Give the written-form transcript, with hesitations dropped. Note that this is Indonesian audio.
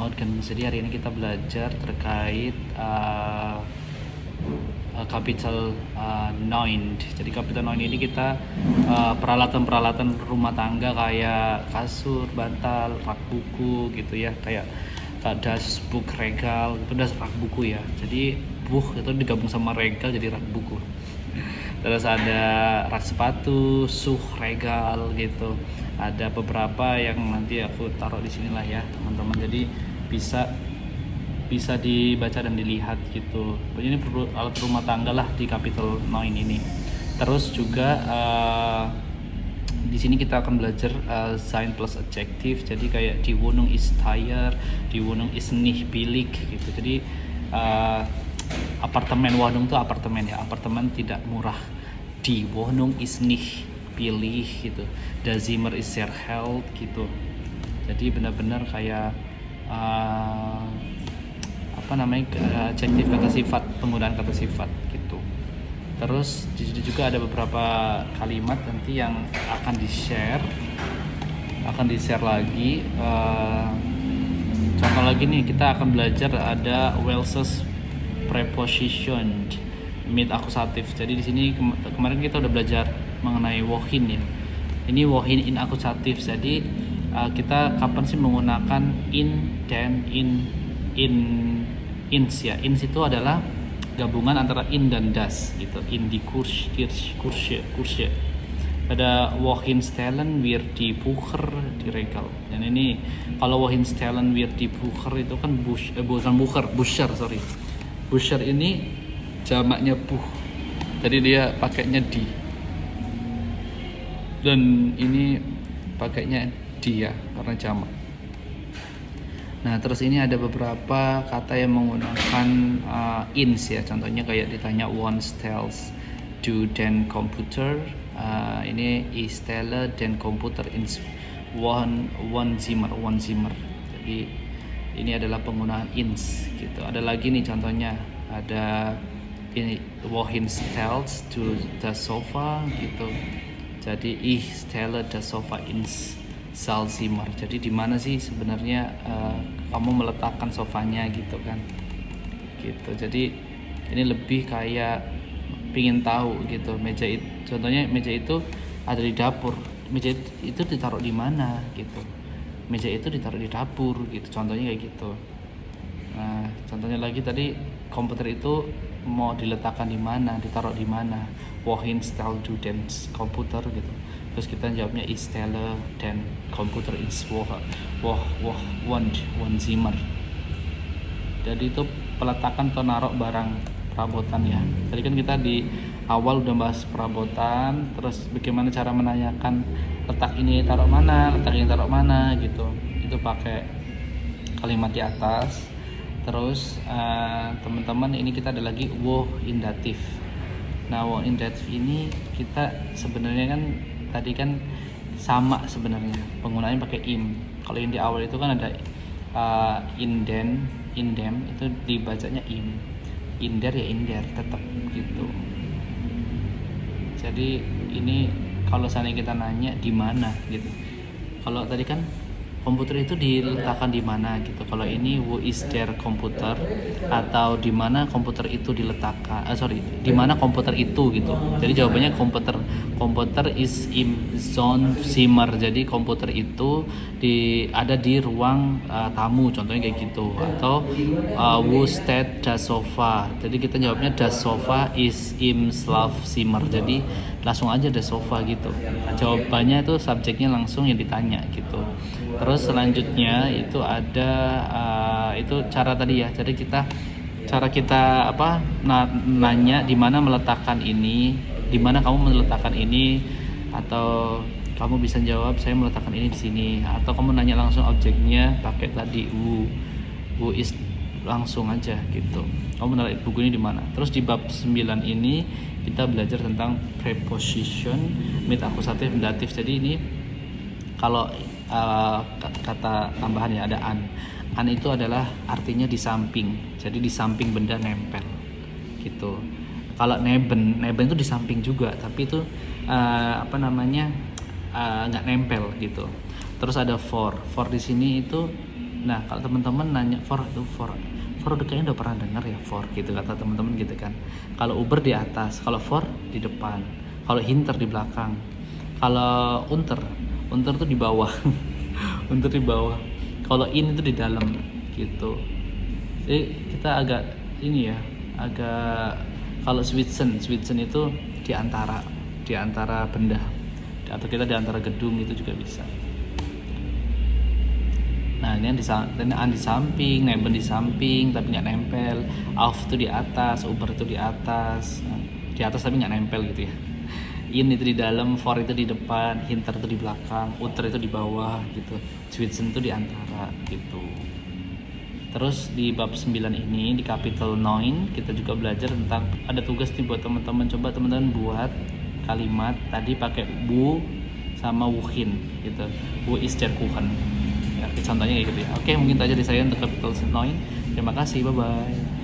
organ. Jadi hari ini kita belajar terkait capital noun. Jadi capital noun ini kita peralatan-peralatan rumah tangga kayak kasur, bantal, rak buku gitu ya, kayak das book, regal itu das rak buku ya. Jadi buh itu digabung sama regal jadi rak buku. Terus ada rak sepatu, regal gitu. Ada beberapa yang nanti aku taruh di sinilah ya teman-teman. Jadi bisa dibaca dan dilihat gitu. Ini alat rumah tangga lah di capital noun ini. Terus juga di sini kita akan belajar sign plus adjective. Jadi kayak die Wohnung ist teuer, die Wohnung ist nicht billig gitu. Jadi apartemen, Wohnung itu apartemen ya, apartemen tidak murah. Die Wohnung ist nicht billig gitu. Der Zimmer ist sehr hell gitu. Jadi benar-benar kayak adjektif, kata sifat, penggunaan kata sifat gitu. Terus di sini juga ada beberapa kalimat nanti yang akan di-share lagi. Contoh lagi nih, kita akan belajar ada Welsh's preposition mit akusatif. Jadi di sini kemarin kita udah belajar mengenai wohin ya. Ini wohin in akusatif. Jadi kita kapan sih menggunakan in, dan ins ya. Ins itu adalah gabungan antara in dan das gitu. In die Kursche. Ada wohin stellen wir die Bucher di regal. Dan ini kalau wohin stellen wir die Bucher itu kan Buscher. Buscher ini jamaknya buh. Jadi dia pakainya di. Dan ini pakainya dia karena jamak. Nah, terus ini ada beberapa kata yang menggunakan ins ya. Contohnya kayak ditanya one stels du den Computer. Ini ich stelle den Computer ins one Zimmer. Jadi ini adalah penggunaan ins gitu. Ada lagi nih contohnya, ada ini wohin stellst du das Sofa gitu. Jadi ich stelle das Sofa ins Zimmer. Jadi di mana sih sebenarnya kamu meletakkan sofanya gitu kan? Gitu. Jadi ini lebih kayak pingin tahu gitu. Contohnya meja itu ada di dapur. Meja itu ditaruh di mana gitu? Meja itu ditaruh di dapur gitu. Contohnya kayak gitu. Nah, contohnya lagi tadi komputer itu mau diletakkan di mana, ditaruh di mana? Wohin stellst du den Computer gitu. Terus kita jawabnya ich stelle den Computer ins one Zimmer. Jadi itu peletakan atau naruh barang perabotan ya. Tadi kan kita di awal udah bahas perabotan, terus bagaimana cara menanyakan letak ini taruh mana, letak ini taruh mana gitu. Itu pakai kalimat di atas. Terus teman-teman, ini kita ada lagi wohin datif. Nah, wohin datif ini kita sebenarnya kan tadi kan sama sebenarnya, penggunaannya pakai im. Kalau yang di awal itu kan ada indem itu dibacanya im. Inder ya inder tetap gitu. Jadi ini kalau seandainya kita nanya di mana gitu. Kalau tadi kan komputer itu diletakkan di mana gitu. Kalau ini wo is der Computer, atau di mana komputer itu diletakkan. Di mana komputer itu gitu. Jadi jawabannya komputer is im Zimmer. Jadi komputer itu ada di ruang tamu, contohnya kayak gitu. Atau wo steht das Sofa. Jadi kita jawabnya das Sofa is im Schlafzimmer. Jadi langsung aja das Sofa gitu. Jawabannya itu subjeknya langsung yang ditanya gitu. Terus selanjutnya itu ada itu cara tadi ya. Jadi cara kita nanya di mana meletakkan ini, di mana kamu meletakkan ini, atau kamu bisa jawab saya meletakkan ini di sini, atau kamu nanya langsung objeknya pakai tadi who is langsung aja gitu. Kamu menaruh buku ini di mana? Terus di bab 9 ini kita belajar tentang preposition mit akusatif datif. Jadi ini kalau kata tambahan ya, ada an itu adalah artinya di samping. Jadi di samping benda nempel gitu. Kalau neben itu di samping juga, tapi itu nggak nempel gitu. Terus ada for di sini itu Nah, kalau teman-teman nanya for itu for udah kayaknya udah pernah dengar ya for gitu kata teman-teman gitu kan. Kalau Uber di atas, kalau for di depan, kalau Hinter di belakang, kalau Unter tuh di bawah. Unter di bawah, kalau in itu di dalam gitu. Jadi kita agak ini ya, agak kalau Switzen itu di antara benda, atau kita di antara gedung itu juga bisa. Nah, ini an di samping, neben di samping tapi nggak nempel, auf itu di atas, Uber itu di atas, di atas tapi nggak nempel gitu ya. In itu di dalam, for itu di depan, Hinter itu di belakang, Unter itu di bawah gitu, Switzen itu di antara gitu. Terus di bab 9 ini, di Kapitel 9 kita juga belajar tentang, ada tugas nih buat teman-teman, coba teman-teman buat kalimat tadi pakai bu sama wohin gitu. Wo ist der Kuchen. Ya, contohnya kayak gitu ya. Oke, mungkin itu aja dari saya untuk Kapitel 9. Terima kasih, bye-bye.